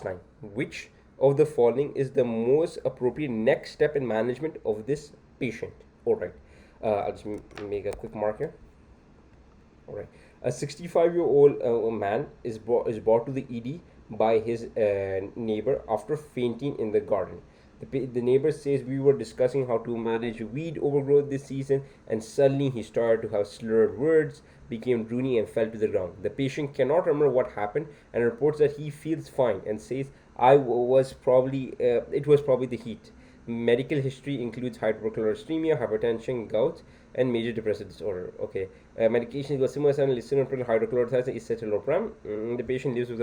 line. Which of the following is the most appropriate next step in management of this patient? All right. I'll just make a quick mark here. All right. A 65-year-old man is brought to the ED by his neighbor after fainting in the garden. The neighbor says we were discussing how to manage weed overgrowth this season, and suddenly he started to have slurred words, became drooly, and fell to the ground. The patient cannot remember what happened and reports that he feels fine and says, it was probably the heat. Medical history includes hypercholesterolemia, hypertension, gout, and major depressive disorder. Okay, medication is gossamer, lisinopril, hydrochlorothiazide, escitalopram. The patient lives with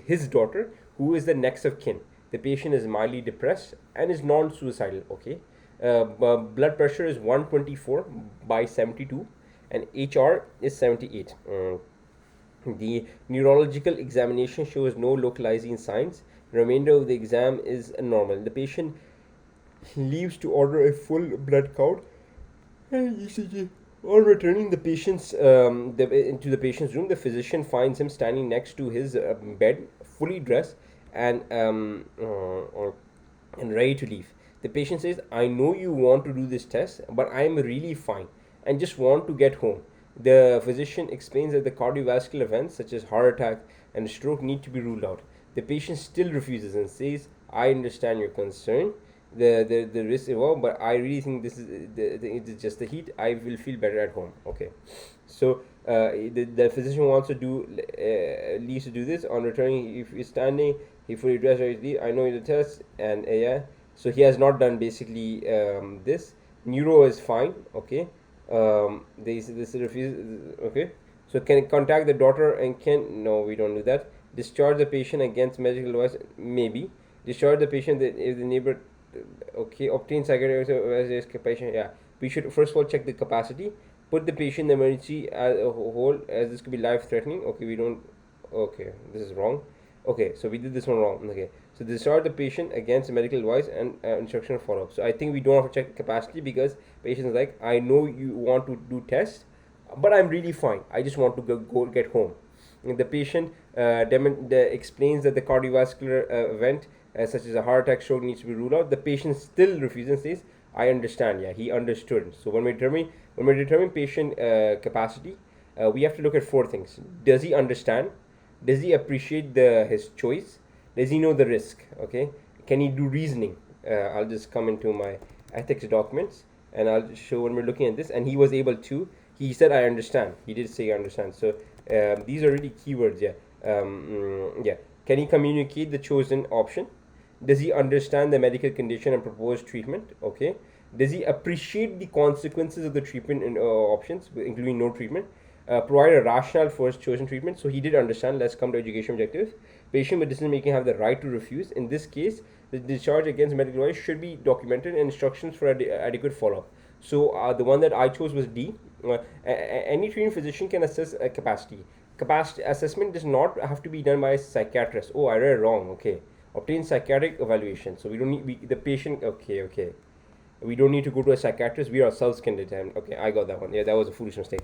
his daughter, who is the next of kin. The patient is mildly depressed and is non-suicidal. Okay, blood pressure is 124 by 72, and HR is 78. The neurological examination shows no localizing signs. The remainder of the exam is normal. The patient leaves to order a full blood count and ECG. On returning into the patient's room, the physician finds him standing next to his bed, fully dressed and ready to leave. The patient says, "I know you want to do this test, but I am really fine and just want to get home." The physician explains that the cardiovascular events such as heart attack and stroke need to be ruled out. The patient still refuses and says, "I understand your concern, the risk involved, but I really think it is just the heat. I will feel better at home." Okay, so the physician wants to do leaves to do this. On returning, if he's standing, he fully dressed. I know the test, and yeah, so he has not done basically this. Neuro is fine. Okay, this refuse. Okay, so can contact the daughter and can no, we don't do that. Discharge the patient against medical advice, maybe. Discharge the patient if the neighbor. Okay, obtain psychiatric patient. Yeah, we should first of all check the capacity. Put the patient in the emergency as a whole, as this could be life threatening. Okay, we don't. Okay, this is wrong. Okay, so we did this one wrong. Okay, so discharge the patient against medical advice and instruction follow up. So I think we don't have to check capacity because patient is like, "I know you want to do tests, but I'm really fine. I just want to go get home." And the patient explains that the cardiovascular event, such as a heart attack, stroke, needs to be ruled out. The patient still refuses and says, "I understand." Yeah, he understood. So when we determine patient capacity, we have to look at four things. Does he understand? Does he appreciate his choice? Does he know the risk? Okay, can he do reasoning? I'll just come into my ethics documents and I'll show when we're looking at this. And he was able to. He said, "I understand." He did say, "I understand." So these are really keywords. Yeah. Yeah. Can he communicate the chosen option? Does he understand the medical condition and proposed treatment? Okay. Does he appreciate the consequences of the treatment options, including no treatment? Provide a rationale for his chosen treatment. So he did understand. Let's come to education objectives. Patient with decision making have the right to refuse. In this case, the discharge against medical advice should be documented and instructions for adequate follow up. So the one that I chose was D. Any treating physician can assess capacity. Capacity assessment does not have to be done by a psychiatrist. Oh, I read it wrong. Okay. Obtain psychiatric evaluation. So we don't need the patient. Okay. We don't need to go to a psychiatrist. We ourselves can determine. Okay, I got that one. Yeah, that was a foolish mistake.